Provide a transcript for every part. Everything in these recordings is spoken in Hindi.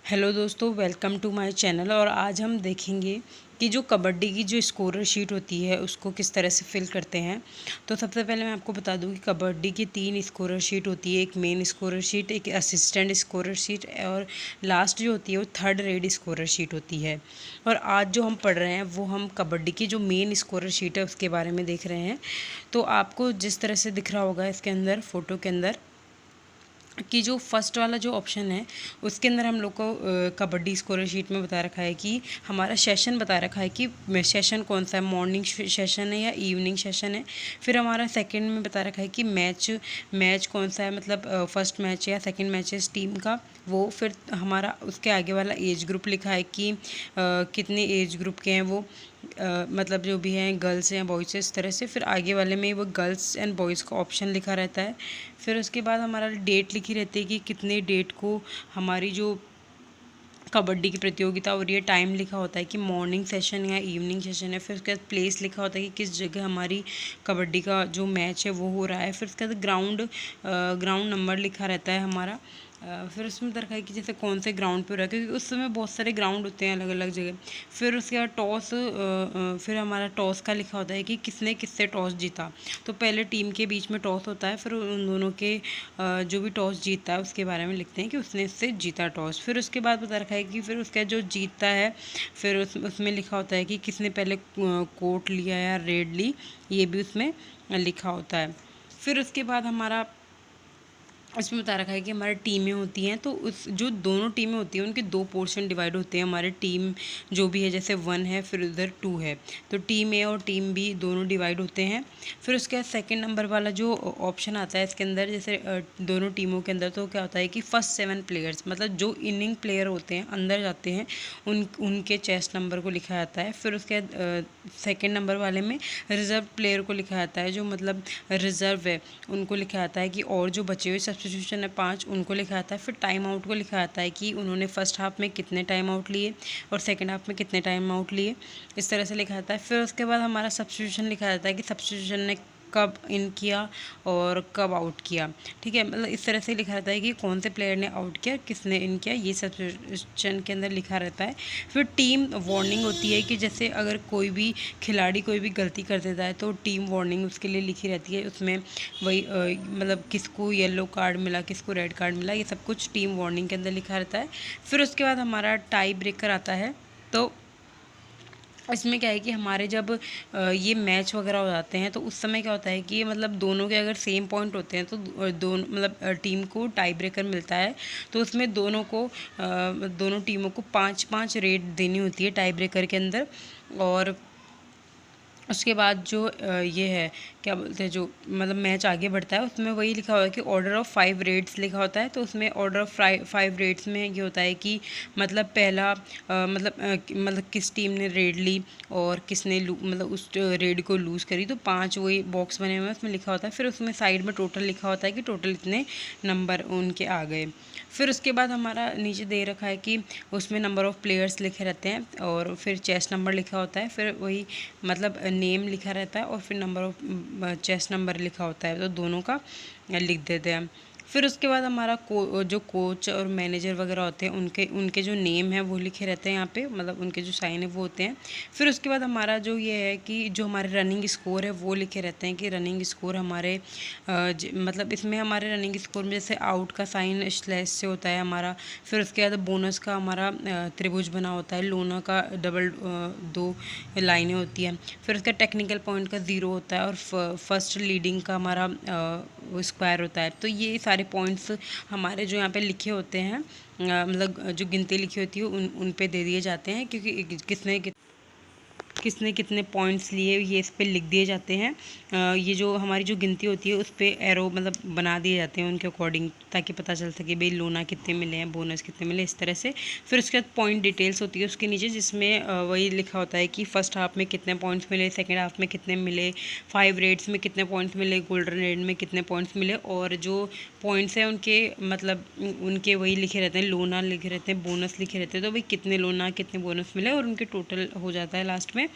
हेलो दोस्तों, वेलकम टू माय चैनल। और आज हम देखेंगे कि जो कबड्डी की जो स्कोरर शीट होती है उसको किस तरह से फिल करते हैं। तो सबसे पहले मैं आपको बता दूं कि कबड्डी की 3 स्कोरर शीट होती है। एक मेन स्कोरर शीट, एक असिस्टेंट स्कोरर शीट और लास्ट जो होती है वो थर्ड रेड स्कोरर शीट होती है। और आज जो हम पढ़ रहे हैं वो हम कबड्डी की जो मेन स्कोरर शीट है उसके बारे में देख रहे हैं। तो आपको जिस तरह से दिख रहा होगा इसके अंदर फ़ोटो के अंदर कि जो फर्स्ट वाला जो ऑप्शन है उसके अंदर हम लोग को कबड्डी स्कोरर शीट में बता रखा है कि हमारा सेशन बता रखा है कि सेशन कौन सा है, मॉर्निंग सेशन है या इवनिंग सेशन है। फिर हमारा सेकंड में बता रखा है कि मैच कौन सा है, मतलब फर्स्ट मैच या सेकंड मैच है इस टीम का वो। फिर हमारा उसके आगे वाला एज ग्रुप लिखा है कि कितने एज ग्रुप के हैं वो, मतलब जो भी हैं गर्ल्स हैं बॉयज़ है, इस तरह से। फिर आगे वाले में वो गर्ल्स एंड बॉयज़ का ऑप्शन लिखा रहता है। फिर उसके बाद हमारा डेट लिखी रहती है कि कितने डेट को हमारी जो कबड्डी की प्रतियोगिता हो रही है, टाइम लिखा होता है कि मॉर्निंग सेशन या इवनिंग सेशन है। फिर उसके बाद प्लेस लिखा होता है कि किस जगह हमारी कबड्डी का जो मैच है वो हो रहा है। फिर उसके बाद ग्राउंड नंबर लिखा रहता है हमारा। फिर उसमें बता रखा है कि जैसे कौन से ग्राउंड पे हो रहा है, क्योंकि उस समय बहुत सारे ग्राउंड होते हैं अलग अलग जगह। फिर उसके बाद फिर हमारा टॉस का लिखा होता है कि किसने किससे टॉस जीता। तो पहले टीम के बीच में टॉस होता है, फिर उन दोनों के जो भी टॉस जीतता है उसके बारे में लिखते हैं कि उसने इससे जीता टॉस। फिर उसके बाद बता रखा है कि फिर उसका जो जीतता है फिर उसमें लिखा होता है कि किसने पहले कोर्ट लिया या रेड ली, ये भी उसमें लिखा होता है। फिर उसके बाद हमारा इसमें बता रखा है कि हमारी टीमें होती हैं, तो उस जो दोनों टीमें होती हैं उनके 2 पोर्शन डिवाइड होते हैं। हमारे टीम जो भी है जैसे 1 है फिर उधर 2 है, तो टीम ए और टीम बी दोनों डिवाइड होते हैं। फिर उसके बाद सेकंड नंबर वाला जो ऑप्शन आता है इसके अंदर, जैसे दोनों टीमों के अंदर, तो क्या होता है कि फर्स्ट 7 प्लेयर्स, मतलब जो इनिंग प्लेयर होते हैं अंदर जाते हैं उनके चेस्ट नंबर को लिखा जाता है। फिर उसके बाद सेकेंड नंबर वाले में रिजर्व प्लेयर को लिखा जाता है, जो मतलब रिजर्व है उनको लिखा जाता है कि, और जो बचे हुए सब्स्टिट्यूशन है 5 उनको लिखा जाता है। फिर टाइम आउट को लिखा जाता है कि उन्होंने फर्स्ट हाफ में कितने टाइम आउट लिए और सेकंड हाफ में कितने टाइम आउट लिए, इस तरह से लिखा जाता है। फिर उसके बाद हमारा सब्स्टिट्यूशन लिखा जाता है कि सब्स्टिट्यूशन ने कब इन किया और कब आउट किया, ठीक है। मतलब इस तरह से लिखा रहता है कि कौन से प्लेयर ने आउट किया, किसने इन किया, ये सब्स्टिट्यूशन के अंदर लिखा रहता है। फिर टीम वार्निंग होती है कि जैसे अगर कोई भी खिलाड़ी कोई भी गलती कर देता है तो टीम वार्निंग उसके लिए लिखी रहती है। उसमें वही मतलब किसको येलो कार्ड मिला, किसको रेड कार्ड मिला, ये सब कुछ टीम वार्निंग के अंदर लिखा रहता है। फिर उसके बाद हमारा टाई ब्रेकर आता है। तो इसमें क्या है कि हमारे जब ये मैच वगैरह हो जाते हैं तो उस समय क्या होता है कि मतलब दोनों के अगर सेम पॉइंट होते हैं तो दोनों मतलब टीम को टाई ब्रेकर मिलता है। तो उसमें दोनों टीमों को 5-5 रेट देनी होती है टाई ब्रेकर के अंदर। और उसके बाद जो ये है क्या बोलते हैं, जो मतलब मैच आगे बढ़ता है उसमें वही लिखा हुआ है कि ऑर्डर ऑफ 5 रेड्स लिखा होता है। तो उसमें ऑर्डर ऑफ 5 रेड्स में ये होता है कि मतलब पहला मतलब किस टीम ने रेड ली और किसने मतलब उस रेड को लूज़ करी, तो 5 वही बॉक्स बने हुए हैं उसमें लिखा होता है। फिर उसमें साइड में टोटल लिखा होता है कि टोटल इतने नंबर उनके आ गए। फिर उसके बाद हमारा नीचे दे रखा है कि उसमें नंबर ऑफ़ प्लेयर्स लिखे रहते हैं और फिर चेस्ट नंबर लिखा होता है। फिर वही मतलब नेम लिखा रहता है और फिर नंबर ऑफ चेस्ट नंबर लिखा होता है, तो दोनों का लिख देते हैं। फिर उसके बाद हमारा जो कोच और मैनेजर वगैरह होते हैं उनके जो नेम है वो लिखे रहते हैं यहाँ पे, मतलब उनके जो साइन है वो होते हैं। फिर उसके बाद हमारा जो ये है कि जो हमारे रनिंग स्कोर है वो लिखे रहते हैं कि रनिंग स्कोर हमारे मतलब इसमें हमारे रनिंग स्कोर में जैसे आउट का साइन स्लैश से होता है हमारा। फिर उसके बाद बोनस का हमारा त्रिभुज बना होता है, लोना का डबल 2 लाइनें होती हैं। फिर उसका टेक्निकल पॉइंट का 0 होता है और फर्स्ट लीडिंग का हमारा स्क्वायर होता है। तो ये सारे पॉइंट्स हमारे जो यहाँ पे लिखे होते हैं, मतलब जो गिनती लिखी होती है उन पे दे दिए जाते हैं, क्योंकि किसने कितने पॉइंट्स लिए ये इस पे लिख दिए जाते हैं। ये जो हमारी जो गिनती होती है उस पे एरो मतलब बना दिए जाते हैं उनके अकॉर्डिंग, ताकि पता चल सके भाई लोना कितने मिले हैं, बोनस कितने मिले, इस तरह से। फिर उसके बाद पॉइंट डिटेल्स होती है उसके नीचे, जिसमें वही लिखा होता है कि फर्स्ट हाफ में कितने पॉइंट्स मिले, सेकेंड हाफ में कितने मिले, 5 रेड्स में कितने पॉइंट्स मिले, गोल्डन रेड में कितने पॉइंट्स मिले, और जो पॉइंट्स हैं उनके मतलब उनके वही लिखे रहते हैं, लोना लिखे रहते हैं, बोनस लिखे रहते हैं। तो भाई कितने लोना कितने बोनस मिले और उनके टोटल हो जाता है लास्ट में।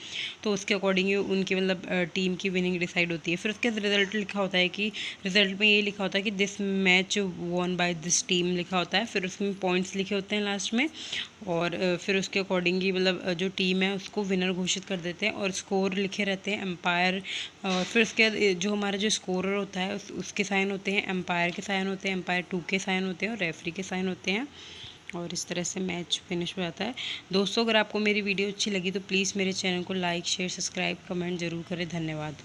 तो उसके अकॉर्डिंग ही उनकी मतलब टीम की विनिंग डिसाइड होती है। फिर उसके रिजल्ट लिखा होता है कि रिजल्ट में ये लिखा होता है कि this match won by this team लिखा होता है। फिर उसमें पॉइंट्स लिखे होते हैं लास्ट में, और फिर उसके अकॉर्डिंग ही मतलब जो टीम है उसको विनर घोषित कर देते हैं, और स्कोर लिखे रहते हैं एम्पायर। और फिर उसके बाद जो हमारा जो स्कोरर होता है उसके साइन होते हैं, एम्पायर के साइन होते हैं, एम्पायर 2 के साइन होते हैं और रेफरी के साइन होते हैं, और इस तरह से मैच फिनिश हो जाता है। दोस्तों, अगर आपको मेरी वीडियो अच्छी लगी तो प्लीज़ मेरे चैनल को लाइक शेयर सब्सक्राइब कमेंट ज़रूर करें। धन्यवाद।